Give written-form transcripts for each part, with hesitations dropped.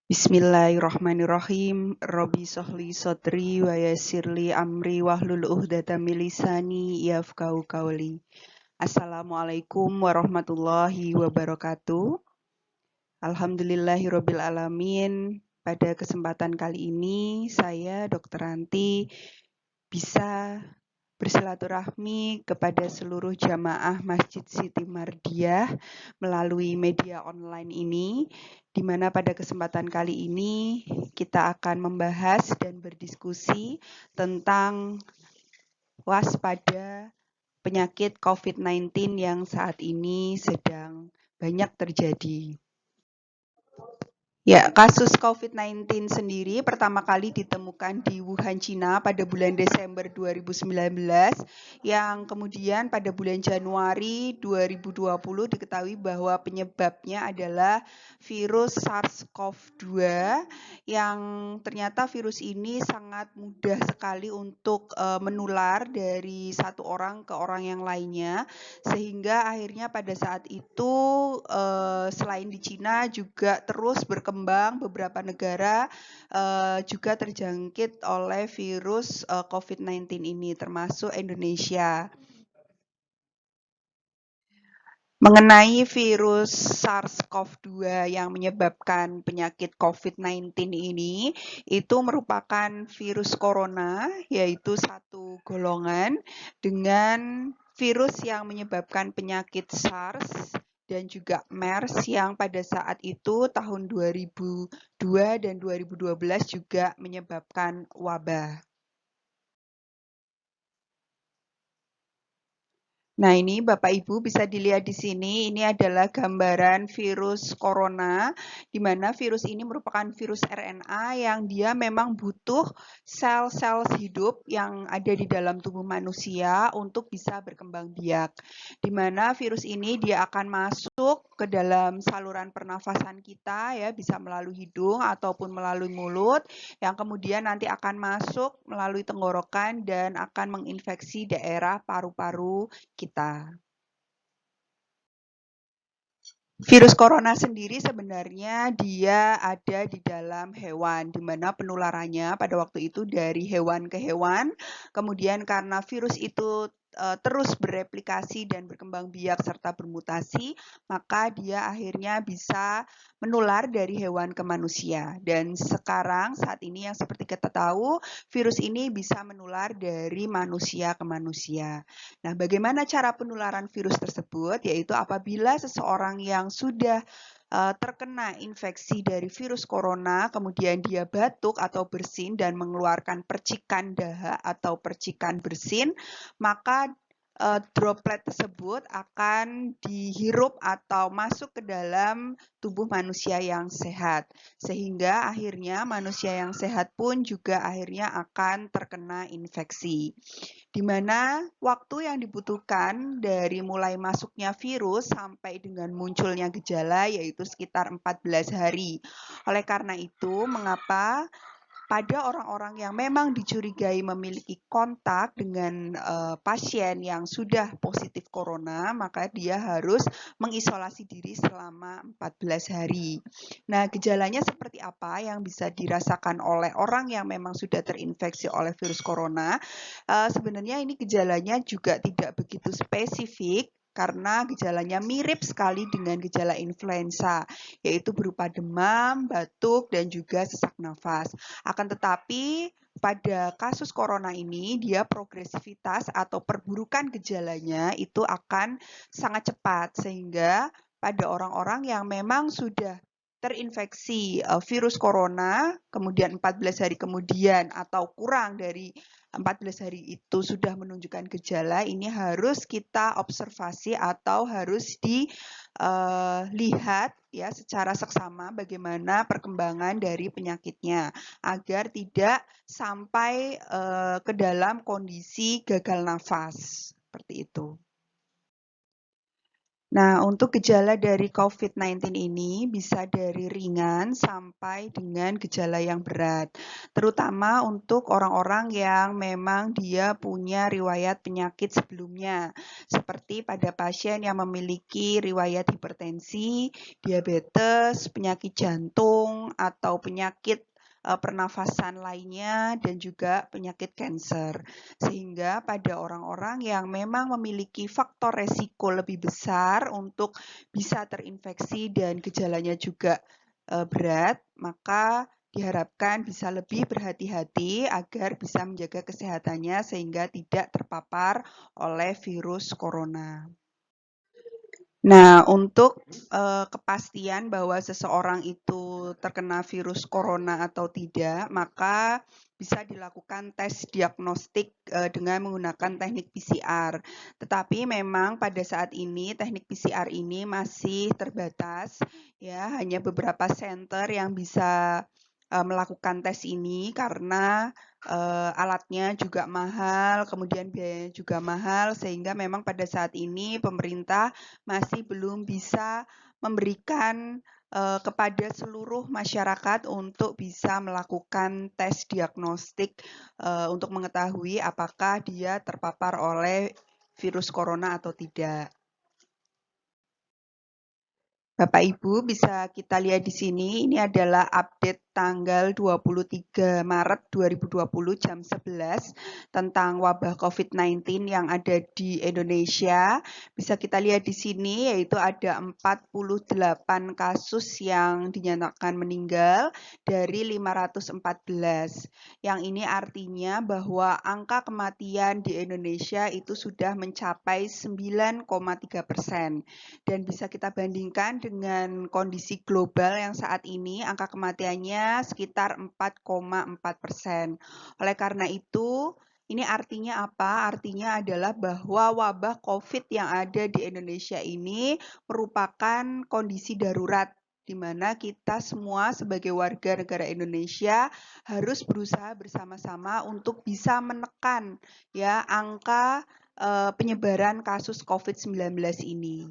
Bismillahirrahmanirrahim. Robbi sholli sodri wa yassirli amri wahlul uqdatam min lisani yafqahu qawli. Assalamualaikum warahmatullahi wabarakatuh. Alhamdulillahirabbil alamin. Pada kesempatan kali ini saya Dr. Ranti bisa bersilaturahmi kepada seluruh jamaah Masjid Siti Mardiah melalui media online ini, di mana pada kesempatan kali ini kita akan membahas dan berdiskusi tentang waspada penyakit COVID-19 yang saat ini sedang banyak terjadi. Ya, kasus COVID-19 sendiri pertama kali ditemukan di Wuhan, China pada bulan Desember 2019, yang kemudian pada bulan Januari 2020 diketahui bahwa penyebabnya adalah virus SARS-CoV-2, yang ternyata virus ini sangat mudah sekali untuk menular dari satu orang ke orang yang lainnya, sehingga akhirnya pada saat itu selain di China juga terus berkembang beberapa negara juga terjangkit oleh virus COVID-19 ini, termasuk Indonesia. Mengenai virus SARS-CoV-2 yang menyebabkan penyakit COVID-19 ini, itu merupakan virus corona, yaitu satu golongan dengan virus yang menyebabkan penyakit SARS dan juga MERS yang pada saat itu tahun 2002 dan 2012 juga menyebabkan wabah. Nah, ini Bapak Ibu bisa dilihat di sini, ini adalah gambaran virus corona, di mana virus ini merupakan virus RNA yang dia memang butuh sel-sel hidup yang ada di dalam tubuh manusia untuk bisa berkembang biak. Di mana virus ini dia akan masuk ke dalam saluran pernafasan kita, ya, bisa melalui hidung ataupun melalui mulut, yang kemudian nanti akan masuk melalui tenggorokan dan akan menginfeksi daerah paru-paru kita. Virus corona sendiri sebenarnya dia ada di dalam hewan, di mana penularannya pada waktu itu dari hewan ke hewan. Kemudian karena virus itu terus bereplikasi dan berkembang biak serta bermutasi, maka dia akhirnya bisa menular dari hewan ke manusia. Dan sekarang saat ini yang seperti kita tahu, virus ini bisa menular dari manusia ke manusia. Nah, bagaimana cara penularan virus tersebut? Yaitu apabila seseorang yang sudah terkena infeksi dari virus corona, kemudian dia batuk atau bersin dan mengeluarkan percikan dahak atau percikan bersin, maka droplet tersebut akan dihirup atau masuk ke dalam tubuh manusia yang sehat. Sehingga akhirnya manusia yang sehat pun juga akhirnya akan terkena infeksi. Di mana waktu yang dibutuhkan dari mulai masuknya virus sampai dengan munculnya gejala yaitu sekitar 14 hari. Oleh karena itu, mengapa pada orang-orang yang memang dicurigai memiliki kontak dengan pasien yang sudah positif corona, maka dia harus mengisolasi diri selama 14 hari. Nah, gejalanya seperti apa yang bisa dirasakan oleh orang yang memang sudah terinfeksi oleh virus corona? Sebenarnya ini gejalanya juga tidak begitu spesifik, karena gejalanya mirip sekali dengan gejala influenza, yaitu berupa demam, batuk, dan juga sesak nafas. Akan tetapi pada kasus corona ini dia progresivitas atau perburukan gejalanya itu akan sangat cepat, sehingga pada orang-orang yang memang sudah terinfeksi virus corona, kemudian 14 hari kemudian atau kurang dari 14 hari itu sudah menunjukkan gejala, ini harus kita observasi atau harus dilihat ya secara seksama bagaimana perkembangan dari penyakitnya agar tidak sampai ke dalam kondisi gagal nafas seperti itu. Nah, untuk gejala dari COVID-19 ini bisa dari ringan sampai dengan gejala yang berat, terutama untuk orang-orang yang memang dia punya riwayat penyakit sebelumnya, seperti pada pasien yang memiliki riwayat hipertensi, diabetes, penyakit jantung, atau penyakit pernafasan lainnya, dan juga penyakit kanker. Sehingga pada orang-orang yang memang memiliki faktor resiko lebih besar untuk bisa terinfeksi dan gejalanya juga berat, maka diharapkan bisa lebih berhati-hati agar bisa menjaga kesehatannya sehingga tidak terpapar oleh virus corona. Nah, untuk kepastian bahwa seseorang itu terkena virus corona atau tidak, maka bisa dilakukan tes diagnostik dengan menggunakan teknik PCR. Tetapi memang pada saat ini teknik PCR ini masih terbatas, ya, hanya beberapa center yang bisa melakukan tes ini karena alatnya juga mahal, kemudian biayanya juga mahal, sehingga memang pada saat ini pemerintah masih belum bisa memberikan kepada seluruh masyarakat untuk bisa melakukan tes diagnostik untuk mengetahui apakah dia terpapar oleh virus corona atau tidak. Bapak Ibu bisa kita lihat di sini, ini adalah update tanggal 23 Maret 2020 jam 11 tentang wabah COVID-19 yang ada di Indonesia. Bisa kita lihat di sini yaitu ada 48 kasus yang dinyatakan meninggal dari 514. Yang ini artinya bahwa angka kematian di Indonesia itu sudah mencapai 9,3%. Dan bisa kita bandingkan dengan kondisi global yang saat ini angka kematiannya sekitar 4,4%. Oleh karena itu, ini artinya apa? Artinya adalah bahwa wabah COVID yang ada di Indonesia ini merupakan kondisi darurat di mana kita semua sebagai warga negara Indonesia harus berusaha bersama-sama untuk bisa menekan ya angka penyebaran kasus COVID-19 ini.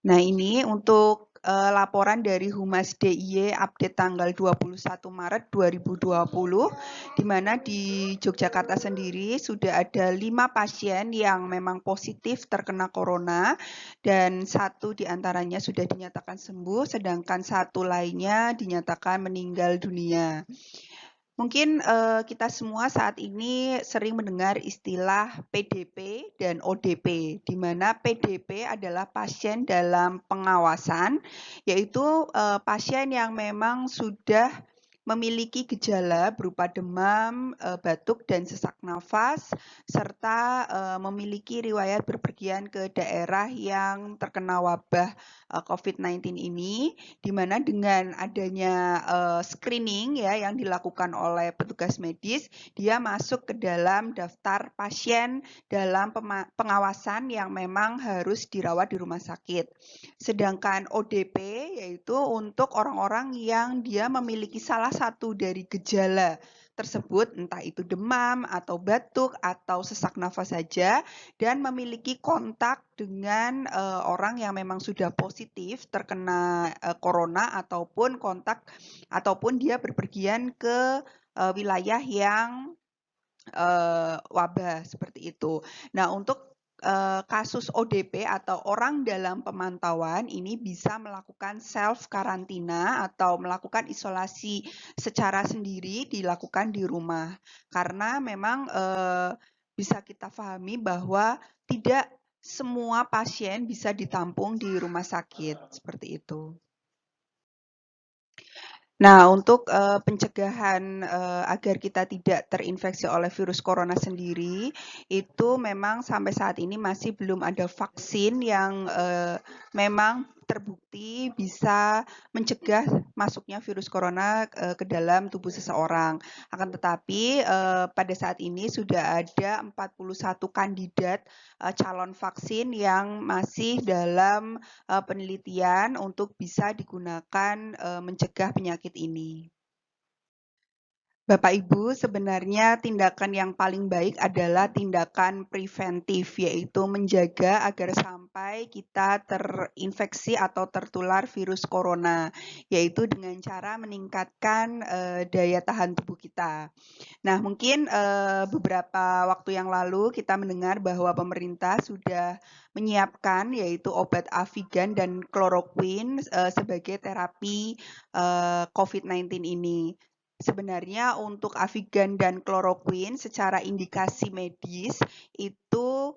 Nah, ini untuk laporan dari Humas DIY update tanggal 21 Maret 2020, di mana di Yogyakarta sendiri sudah ada 5 pasien yang memang positif terkena corona, dan 1 diantaranya sudah dinyatakan sembuh, sedangkan 1 lainnya dinyatakan meninggal dunia. Mungkin kita semua saat ini sering mendengar istilah PDP dan ODP, di mana PDP adalah pasien dalam pengawasan, yaitu pasien yang memang sudah memiliki gejala berupa demam, batuk, dan sesak nafas, serta memiliki riwayat berpergian ke daerah yang terkena wabah COVID-19 ini, di mana dengan adanya screening ya yang dilakukan oleh petugas medis, dia masuk ke dalam daftar pasien dalam pengawasan yang memang harus dirawat di rumah sakit. Sedangkan ODP yaitu untuk orang-orang yang dia memiliki salah satu dari gejala tersebut, entah itu demam atau batuk atau sesak nafas saja, dan memiliki kontak dengan orang yang memang sudah positif terkena corona ataupun kontak ataupun dia berpergian ke wilayah yang wabah seperti itu. Nah, untuk kasus ODP atau orang dalam pemantauan ini bisa melakukan self karantina atau melakukan isolasi secara sendiri dilakukan di rumah. Karena memang bisa kita pahami bahwa tidak semua pasien bisa ditampung di rumah sakit, seperti itu. Nah, untuk pencegahan agar kita tidak terinfeksi oleh virus corona sendiri, itu memang sampai saat ini masih belum ada vaksin yang memang terbukti bisa mencegah masuknya virus corona ke dalam tubuh seseorang. Akan tetapi pada saat ini sudah ada 41 kandidat calon vaksin yang masih dalam penelitian untuk bisa digunakan mencegah penyakit ini. Bapak Ibu, sebenarnya tindakan yang paling baik adalah tindakan preventif, yaitu menjaga agar sampai kita terinfeksi atau tertular virus corona, yaitu dengan cara meningkatkan daya tahan tubuh kita. Nah, mungkin beberapa waktu yang lalu kita mendengar bahwa pemerintah sudah menyiapkan yaitu obat Avigan dan kloroquine sebagai terapi COVID-19 ini. Sebenarnya untuk Avigan dan kloroquine secara indikasi medis itu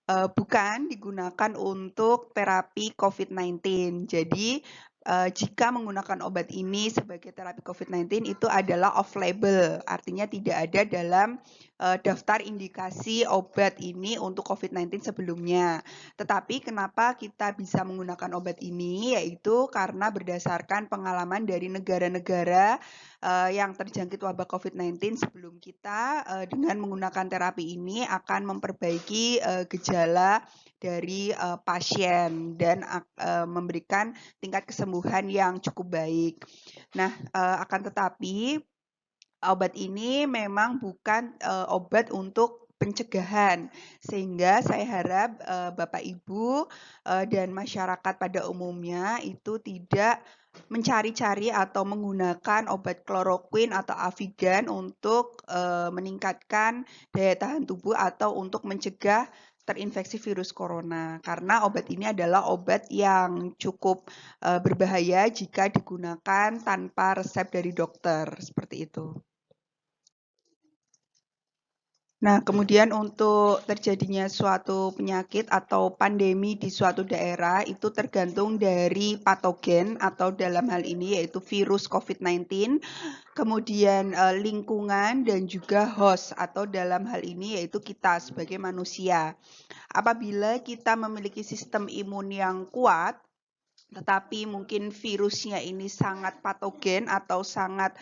bukan digunakan untuk terapi COVID-19. Jadi, jika menggunakan obat ini sebagai terapi COVID-19 itu adalah off label, artinya tidak ada dalam daftar indikasi obat ini untuk COVID-19 sebelumnya. Tetapi kenapa kita bisa menggunakan obat ini? Yaitu karena berdasarkan pengalaman dari negara-negara yang terjangkit wabah COVID-19 sebelum kita dengan menggunakan terapi ini akan memperbaiki gejala dari pasien dan memberikan tingkat kesembuhan yang cukup baik. Nah, akan tetapi obat ini memang bukan obat untuk pencegahan, sehingga saya harap Bapak Ibu dan masyarakat pada umumnya itu tidak mencari-cari atau menggunakan obat kloroquine atau Avigan untuk meningkatkan daya tahan tubuh atau untuk mencegah terinfeksi virus corona, karena obat ini adalah obat yang cukup berbahaya jika digunakan tanpa resep dari dokter, seperti itu. Nah, kemudian untuk terjadinya suatu penyakit atau pandemi di suatu daerah itu tergantung dari patogen atau dalam hal ini yaitu virus COVID-19, kemudian lingkungan dan juga host atau dalam hal ini yaitu kita sebagai manusia. Apabila kita memiliki sistem imun yang kuat, tetapi mungkin virusnya ini sangat patogen atau sangat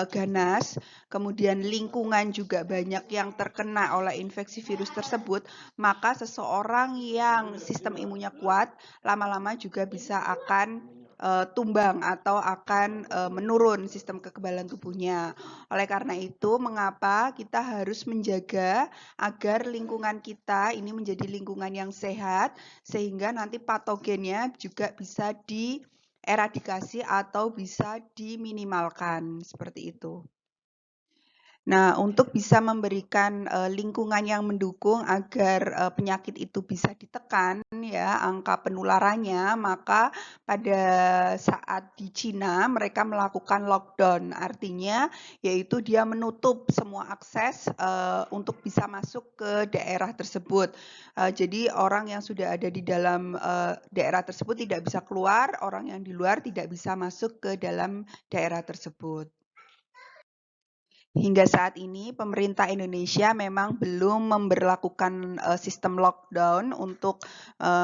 ganas, kemudian lingkungan juga banyak yang terkena oleh infeksi virus tersebut, maka seseorang yang sistem imunnya kuat lama-lama juga bisa akan tumbang atau akan menurun sistem kekebalan tubuhnya. Oleh karena itu, mengapa kita harus menjaga agar lingkungan kita ini menjadi lingkungan yang sehat, sehingga nanti patogennya juga bisa dieradikasi atau bisa diminimalkan, seperti itu. Nah, untuk bisa memberikan lingkungan yang mendukung agar penyakit itu bisa ditekan ya angka penularannya, maka pada saat di Cina mereka melakukan lockdown, artinya yaitu dia menutup semua akses untuk bisa masuk ke daerah tersebut. Jadi orang yang sudah ada di dalam daerah tersebut tidak bisa keluar, orang yang di luar tidak bisa masuk ke dalam daerah tersebut. Hingga saat ini pemerintah Indonesia memang belum memberlakukan sistem lockdown untuk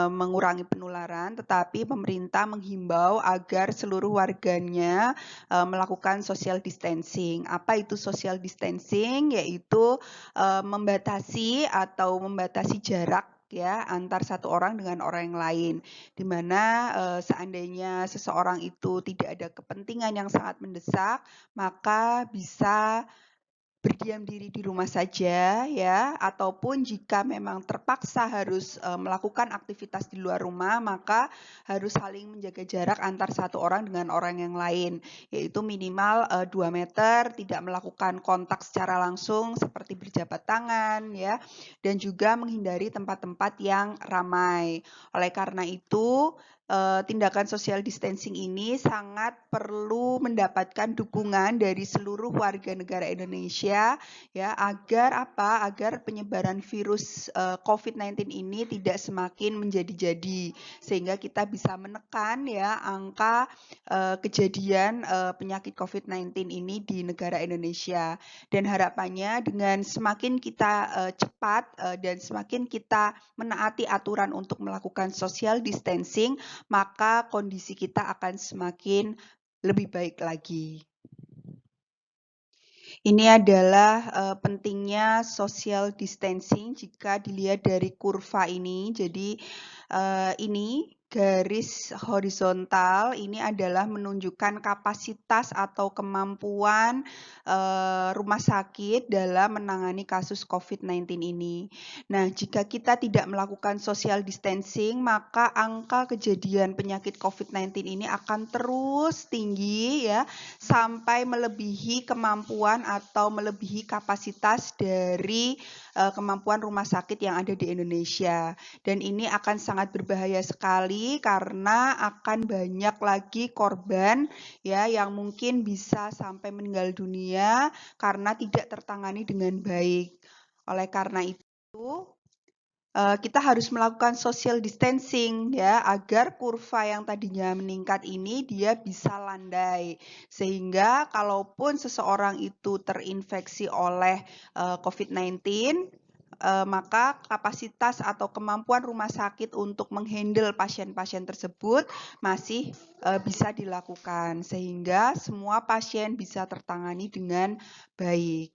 mengurangi penularan, tetapi pemerintah menghimbau agar seluruh warganya melakukan social distancing. Apa itu social distancing? Yaitu membatasi jarak ya antar satu orang dengan orang yang lain, di mana seandainya seseorang itu tidak ada kepentingan yang sangat mendesak, maka bisa berdiam diri di rumah saja ya, ataupun jika memang terpaksa harus melakukan aktivitas di luar rumah, maka harus saling menjaga jarak antar satu orang dengan orang yang lain, yaitu minimal 2 meter, tidak melakukan kontak secara langsung seperti berjabat tangan ya, dan juga menghindari tempat-tempat yang ramai. Oleh karena itu, tindakan social distancing ini sangat perlu mendapatkan dukungan dari seluruh warga negara Indonesia ya agar apa? Agar penyebaran virus COVID-19 ini tidak semakin menjadi-jadi, sehingga kita bisa menekan ya angka kejadian penyakit COVID-19 ini di negara Indonesia. Dan harapannya dengan semakin kita cepat dan semakin kita menaati aturan untuk melakukan social distancing, maka kondisi kita akan semakin lebih baik lagi. Ini adalah pentingnya social distancing jika dilihat dari kurva ini. Jadi ini garis horizontal ini adalah menunjukkan kapasitas atau kemampuan rumah sakit dalam menangani kasus COVID-19 ini. Nah, jika kita tidak melakukan social distancing, maka angka kejadian penyakit COVID-19 ini akan terus tinggi ya, sampai melebihi kemampuan atau melebihi kapasitas dari kemampuan rumah sakit yang ada di Indonesia. Dan ini akan sangat berbahaya sekali karena akan banyak lagi korban ya yang mungkin bisa sampai meninggal dunia karena tidak tertangani dengan baik. Oleh karena itu kita harus melakukan social distancing ya agar kurva yang tadinya meningkat ini dia bisa landai sehingga kalaupun seseorang itu terinfeksi oleh COVID-19 maka kapasitas atau kemampuan rumah sakit untuk menghandle pasien-pasien tersebut masih bisa dilakukan sehingga semua pasien bisa tertangani dengan baik.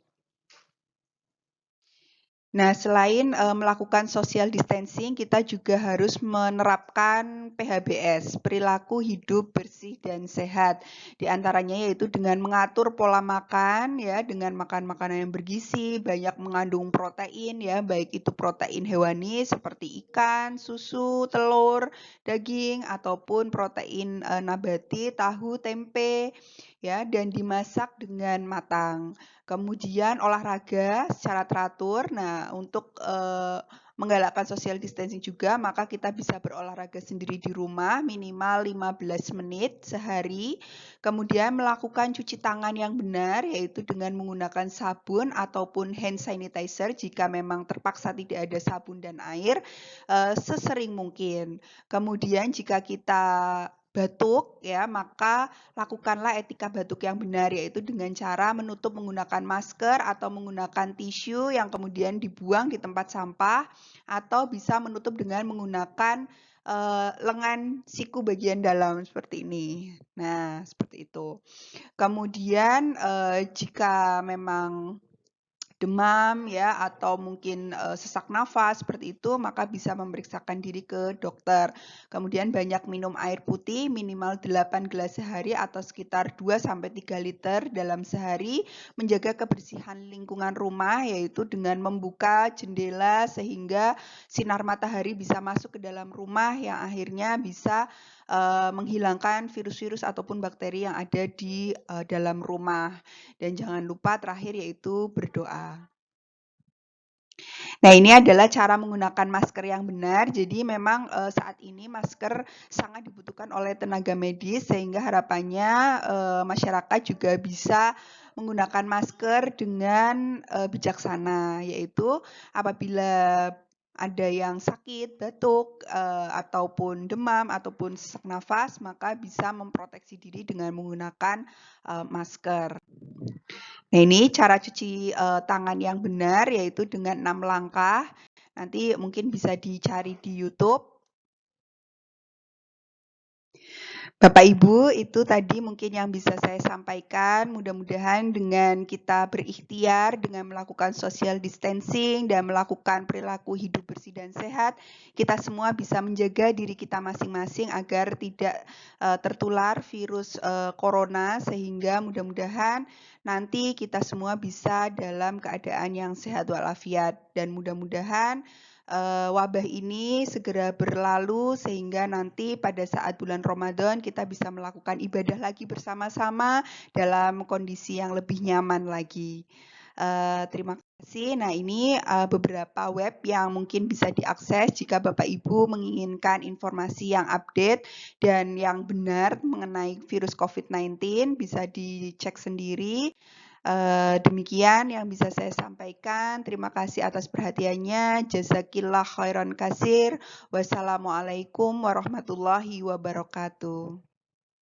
Nah, selain melakukan social distancing, kita juga harus menerapkan PHBS, perilaku hidup bersih dan sehat. Di antaranya yaitu dengan mengatur pola makan, ya, dengan makan makanan yang bergizi, banyak mengandung protein, ya, baik itu protein hewani seperti ikan, susu, telur, daging, ataupun protein nabati, tahu, tempe, ya, dan dimasak dengan matang. Kemudian olahraga secara teratur. Nah, untuk menggalakkan social distancing juga, maka kita bisa berolahraga sendiri di rumah minimal 15 menit sehari. Kemudian melakukan cuci tangan yang benar, yaitu dengan menggunakan sabun ataupun hand sanitizer jika memang terpaksa tidak ada sabun dan air, sesering mungkin. Kemudian jika kita batuk ya, maka lakukanlah etika batuk yang benar, yaitu dengan cara menutup menggunakan masker atau menggunakan tisu yang kemudian dibuang di tempat sampah, atau bisa menutup dengan menggunakan lengan siku bagian dalam seperti ini. Nah, seperti itu. Kemudian jika memang demam ya atau mungkin sesak nafas seperti itu, maka bisa memeriksakan diri ke dokter. Kemudian banyak minum air putih minimal 8 gelas sehari atau sekitar 2 sampai 3 liter dalam sehari, menjaga kebersihan lingkungan rumah yaitu dengan membuka jendela sehingga sinar matahari bisa masuk ke dalam rumah yang akhirnya bisa menghilangkan virus-virus ataupun bakteri yang ada di dalam rumah. Dan jangan lupa terakhir yaitu berdoa. Nah, ini adalah cara menggunakan masker yang benar. Jadi memang saat ini masker sangat dibutuhkan oleh tenaga medis sehingga harapannya masyarakat juga bisa menggunakan masker dengan bijaksana, yaitu apabila ada yang sakit, batuk, ataupun demam, ataupun sesak nafas, maka bisa memproteksi diri dengan menggunakan masker. Nah, ini cara cuci tangan yang benar, yaitu dengan 6 langkah. Nanti mungkin bisa dicari di YouTube. Bapak Ibu, itu tadi mungkin yang bisa saya sampaikan. Mudah-mudahan dengan kita berikhtiar, dengan melakukan social distancing dan melakukan perilaku hidup bersih dan sehat, kita semua bisa menjaga diri kita masing-masing agar tidak tertular virus corona, sehingga mudah-mudahan nanti kita semua bisa dalam keadaan yang sehat walafiat. Dan mudah-mudahan wabah ini segera berlalu sehingga nanti pada saat bulan Ramadan kita bisa melakukan ibadah lagi bersama-sama dalam kondisi yang lebih nyaman lagi. Terima kasih. Nah, ini beberapa web yang mungkin bisa diakses jika Bapak Ibu menginginkan informasi yang update dan yang benar mengenai virus COVID-19, bisa dicek sendiri. Demikian yang bisa saya sampaikan. Terima kasih atas perhatiannya. Jazakillah khairan kasir. Wassalamualaikum warahmatullahi wabarakatuh.